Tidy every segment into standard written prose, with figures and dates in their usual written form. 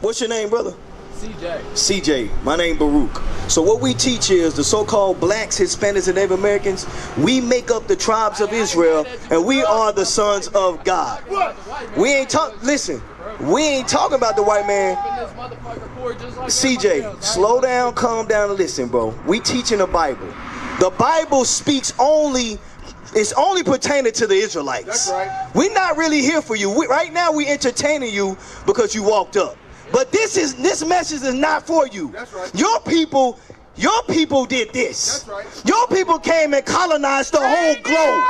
What's your name, brother? CJ. CJ. My name Baruch. So what we teach is the so-called blacks, Hispanics, and Native Americans, we make up the tribes of Israel, and we are the sons of God. We ain't listen, we ain't talking about the white man. CJ, slow down, calm down, and listen, bro. We teaching the Bible. The Bible speaks only, it's only pertaining to the Israelites. That's right. We're not really here for you. Right now we entertaining you because you walked up. But this message is not for you. That's right. Your people did this. That's right. Your people came and colonized the whole globe.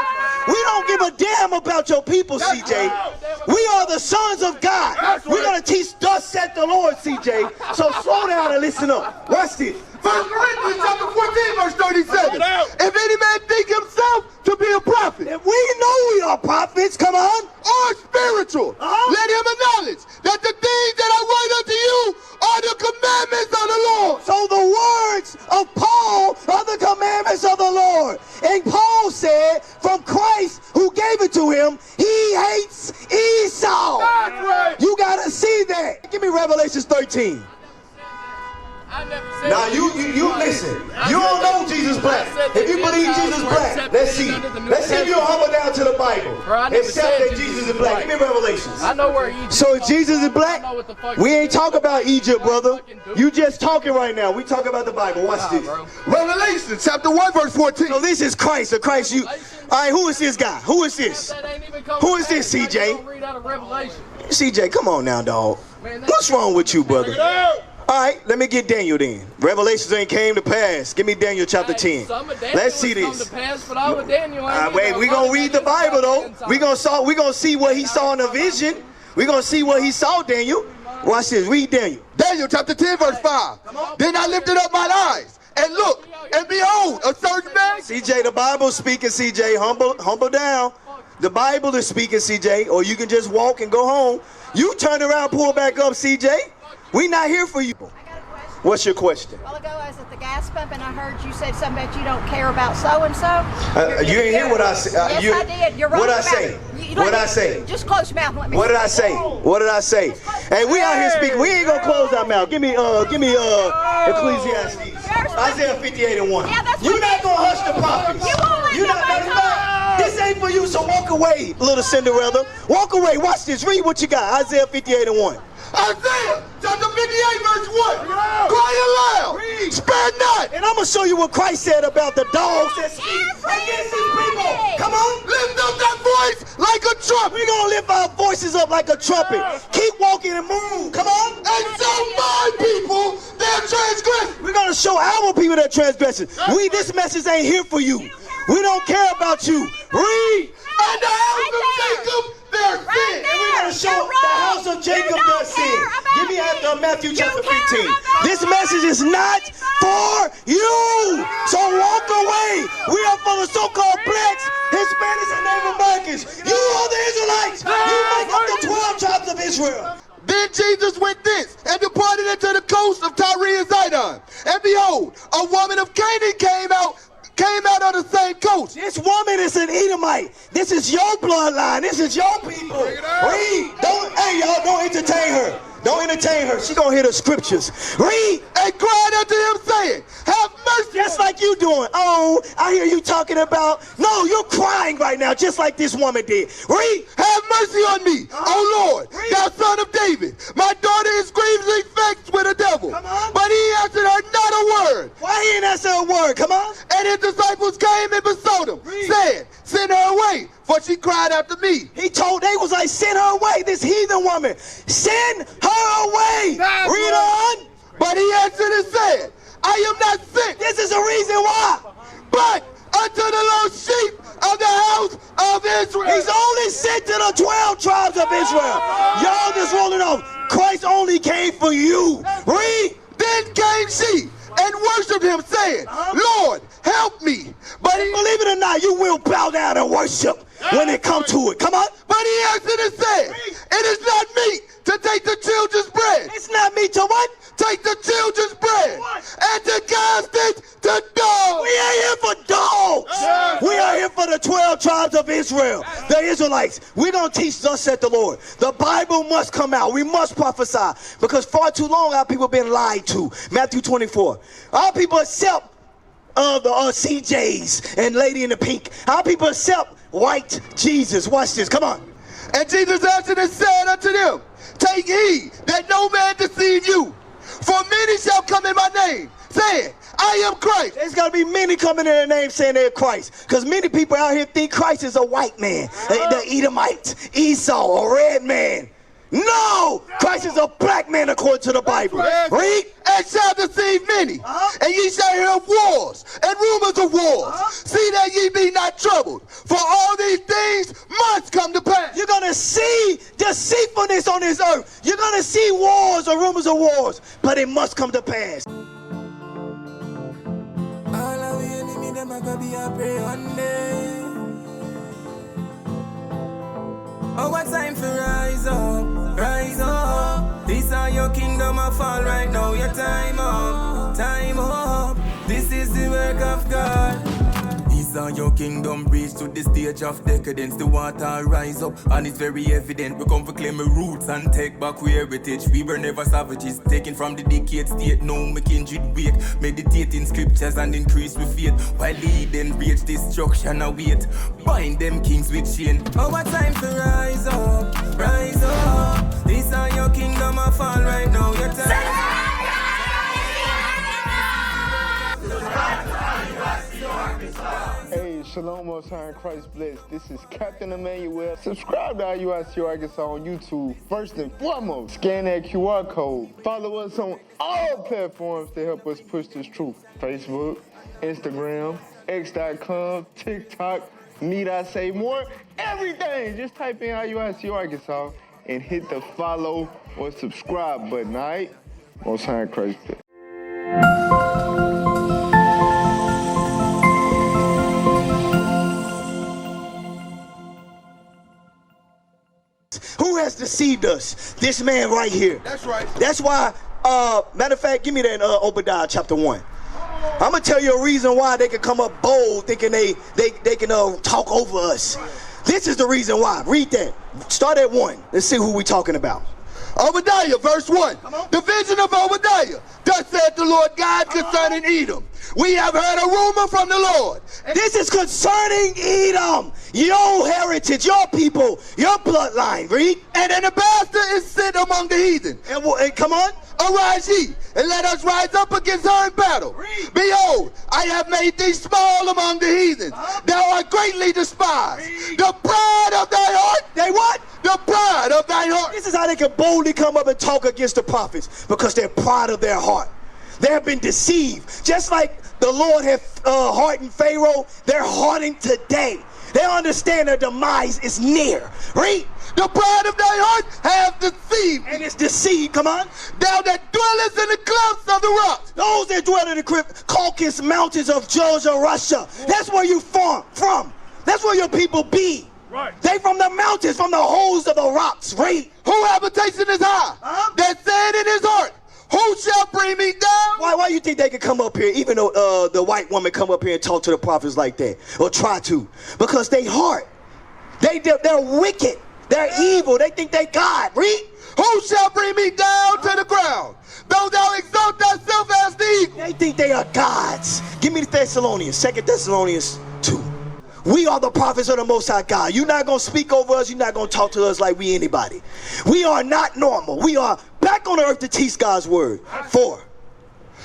We don't give a damn about your people, That's CJ. right. We are the sons of God. That's We're right. going to teach thus saith the Lord, CJ. So slow down and listen up. Watch this. 1 Corinthians chapter 14, verse 37. If any man think himself to be a prophet, If we know we are prophets, come on. or spiritual, let him acknowledge that the things that I write unto you are the commandments of the Lord. So the words of Paul are the commandments of the Lord. And Paul said, from Christ who gave it to him, he hates Esau. That's right. You gotta see that. Give me Revelations 13. Now you listen. You don't know Jesus black. If you believe Jesus black, let's see. Let's see if you humble down to the Bible. Accept that Jesus is black. Give me Revelations. I know where Egypt. So if Jesus is black, we ain't talking about Egypt, brother. You just talking right now. We talking about the Bible. Watch this. Revelation chapter 1, verse 14. So this is Christ, or Christ you. All right, who is this guy? Who is this? Who is this, CJ? CJ, come on now, dog. What's wrong with you, brother? All right, let me get Daniel then. Revelations ain't came to pass. Give me Daniel chapter 10. Let's see this. Wait, we gonna read the Bible though. We gonna see what he saw in a vision. We gonna see what he saw, Daniel. Watch this. Read Daniel. Daniel chapter 10, verse 5. Then I lifted up mine eyes and looked, and behold, a certain man. CJ, the Bible speaking. CJ, humble down. The Bible is speaking, CJ. Or you can just walk and go home. You turn around, pull back up, CJ. We not here for you. I got a question. What's your question? A while ago, I was at the gas pump and I heard you said something about you don't care about so-and-so. You ain't hear what I said. Yes, I did. You're wrong What I about say? it. What I say? Just close your mouth and let me What did I say? What did I say? Hey, we out here speaking. We ain't gonna close our mouth. Give me Ecclesiastes. Isaiah 58:1. Yeah, that's You're what not it gonna hush the prophets. You won't let You're not nobody gonna talk. This ain't for you, so walk away, little Cinderella. Walk away. Watch this. Read what you got. Isaiah 58:1. Isaiah chapter 58, verse 1. Cry aloud. Spare not. And I'm gonna show you what Christ said about the dogs that speak against his people. Come on. Lift up that voice like a trumpet. We're gonna lift our voices up like a trumpet. Keep walking and move. Come on. And show my people their transgression. We're gonna show our people their transgression. This message ain't here for you. We don't care about you. Read. And the house of Jacob their sin. And we're gonna show the house of Jacob their sin. Give me after Matthew chapter 15. This message is not for you. So walk away. We are for the so-called blacks, Hispanics, and Native Americans. You are the Israelites. You make up the 12 tribes of Israel. Then Jesus went thence and departed into the coast of Tyre and Sidon. And behold, a woman of Canaan came out on the same coast. This woman is an Edomite. This is your bloodline. This is your people. Read. Hey, y'all, don't entertain her. Don't entertain her. She gonna hear the scriptures. Read. And cried unto him, saying, have mercy. Just like you doing. Oh, I hear you talking about. No, you're crying right now, just like this woman did. Read. Have mercy on me, O Lord, thou son of David. My daughter is grievously vexed with a devil. Come on. But he answered her not a word. Why he ain't answer a word? Come on. And his disciples came and besought him, saying, send her away, for she cried after me. They was like, send her away, this heathen woman. Send her away. That's Read right. on. But he answered and said, I am not sent, This is the reason why. but unto the lost sheep of the house of Israel. He's only sent to the 12 tribes of Israel. Y'all just rolling off. Christ only came for you. Read. Then came she and worshipped him, saying, Lord, help me. But he, believe it or not, you will bow down and worship when it comes to it. Come on. But he answered and said, it is not meet to take the children's bread. It's not me to what? Take the children's bread and to cast it to dogs. We ain't here for dogs. We are here for the 12 tribes of Israel, the Israelites. We're going to teach thus said the Lord. The Bible must come out. We must prophesy because far too long our people been lied to. Matthew 24. Our people accept the CJs and Lady in the Pink. Our people accept white Jesus. Watch this. Come on. And Jesus answered and said unto them, take heed that no man deceive you. For many shall come in my name, saying, I am Christ. There's got to be many coming in their name saying they're Christ. Because many people out here think Christ is a white man, the Edomite, Esau, a red man. No! Christ is a black man according to the Bible. Read. And shall deceive many. And ye shall hear of wars and rumors of wars. See that ye be not troubled. For all these things must come to pass. You're going to see deceitfulness on this earth. You're going to see wars or rumors of wars. But it must come to pass. All of the enemy, them are gonna be a prey one day. Oh, what time for rise up, rise up. This are your kingdom of fall right now. Your time up, time up. This is the work of God. This are your kingdom breach to the stage of decadence. The water rise up and it's very evident. We come to claim our roots and take back our heritage. We were never savages, taken from the decayed state. No my kindred wake, meditating scriptures and increase with faith. While leading reach destruction await. Bind them kings with chain. Oh, what time to rise up, rise up. This are your kingdom of fall right now. Your time. Hey, Shalom, Most High in Christ bless. This is Captain Immanuel. Subscribe to IUIC Arkansas on YouTube. First and foremost, scan that QR code. Follow us on all platforms to help us push this truth. Facebook, Instagram, X.com, TikTok, need I say more? Everything. Just type in IUIC Arkansas and hit the follow or subscribe button, all right? Most High in Christ bless. Who has deceived us? This man right here. That's right. That's why, matter of fact, give me that Obadiah chapter 1. I'm going to tell you a reason why they can come up bold thinking they can talk over us. This is the reason why. Read that. Start at 1. Let's see who we talking about. Obadiah, verse 1. The vision of Obadiah. Thus said the Lord God concerning Edom. We have heard a rumor from the Lord. This is concerning Edom, your heritage, your people, your bloodline. Read. And an ambassador is sent among the heathen. And come on. Arise ye, and let us rise up against her in battle. Read. Behold, I have made thee small among the heathens. Thou art greatly despised. Read. The pride of thy heart. They what? The pride of thy heart. This is how they can boldly come up and talk against the prophets, because they're proud of their heart. They have been deceived. Just like the Lord had hardened Pharaoh, they're hardened today. They understand their demise is near. Read. The pride of thy heart have deceived. And it's deceived. Come on. Thou that dwellest in the clefts of the rocks. Those that dwell in the Caucasus Mountains of Georgia, Russia. That's where you from. That's where your people be. Right. They from the mountains, from the holes of the rocks. Read. Whose habitation is high, that said in his heart, who shall bring me down? Why you think they can come up here, even though the white woman come up here and talk to the prophets like that, or try to? Because they heart. They're wicked. They're evil. They think they God. Read. Who shall bring me down to the ground? Though thou exalt thyself as the eagle. They think they are gods. Give me the Thessalonians, 2 Thessalonians 2. We are the prophets of the Most High God. You're not going to speak over us. You're not going to talk to us like we anybody. We are not normal. We are back on the earth to teach God's word. 4.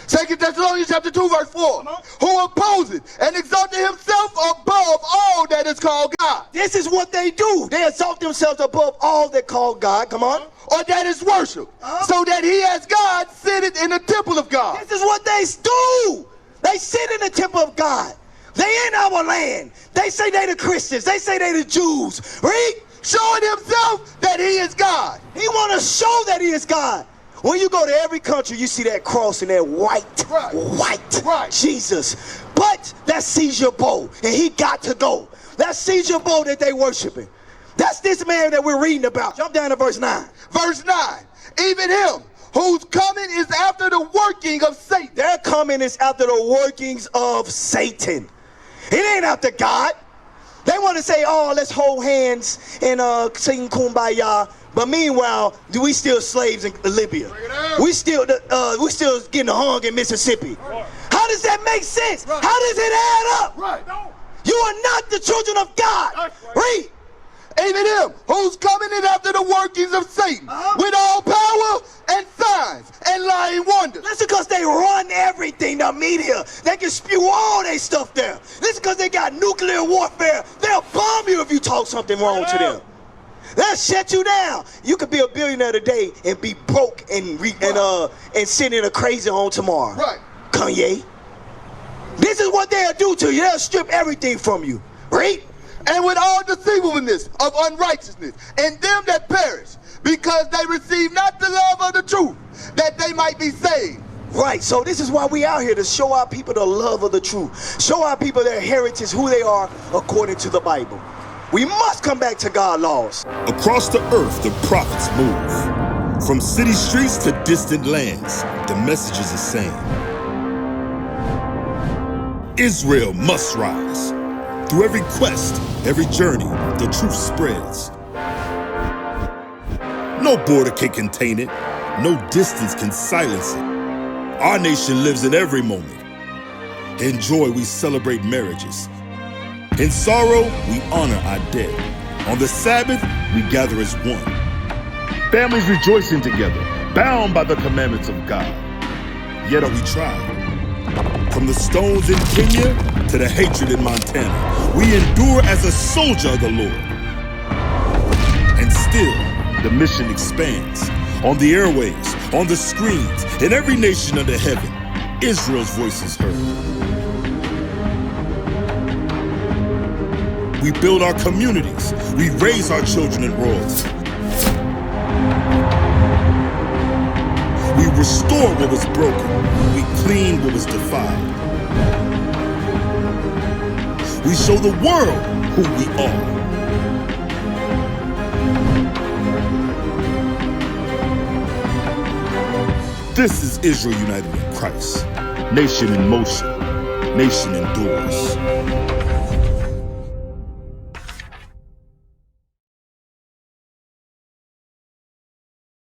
2 Thessalonians chapter 2 verse 4. Who opposes and exalted himself above all that is called God. This is what they do. They exalt themselves above all that call God. Come on. Or that is worship. So that he as God sitteth in the temple of God. This is what they do. They sit in the temple of God. They in our land. They say they the Christians. They say they the Jews. Read. Showing himself that he is God. He want to show that he is God. When you go to every country, you see that cross and that white Jesus. But that's Caesar Bowl, and he got to go. That's Caesar Bowl that they worshiping. That's this man that we're reading about. Jump down to verse 9. Verse 9. Even him whose coming is after the working of Satan. Their coming is after the workings of Satan. It ain't after God. They want to say, oh, let's hold hands and sing Kumbaya. But meanwhile, we still slaves in Libya. We still getting hung in Mississippi. How does that make sense? How does it add up? You are not the children of God. Read. Even him whose coming is after the workings of Satan, with all power and signs and lying wonders. That's because they run everything, the media. They can spew all their stuff there. This is because they got nuclear warfare. They'll bomb you if you talk something wrong to them. They'll shut you down. You could be a billionaire today and be broke and sit in a crazy home tomorrow. Kanye. This is what they'll do to you. They'll strip everything from you. Read. And with all deceivableness of unrighteousness, and them that perish, because they receive not the love of the truth, that they might be saved. Right, so this is why we out here, to show our people the love of the truth. Show our people their heritage, who they are according to the Bible. We must come back to God's laws. Across the earth, the prophets move. From city streets to distant lands, the message is the same. Israel must rise. Through every quest, every journey, the truth spreads. No border can contain it. No distance can silence it. Our nation lives in every moment. In joy, we celebrate marriages. In sorrow, we honor our dead. On the Sabbath, we gather as one. Families rejoicing together, bound by the commandments of God. Yet are we tried. From the stones in Kenya to the hatred in Montana, we endure as a soldier of the Lord. And still, the mission expands. On the airwaves, on the screens, in every nation under heaven, Israel's voice is heard. We build our communities. We raise our children in royalty. We restore what was broken. We clean what was defiled. We show the world who we are. This is Israel united in Christ. Nation in motion. Nation endures.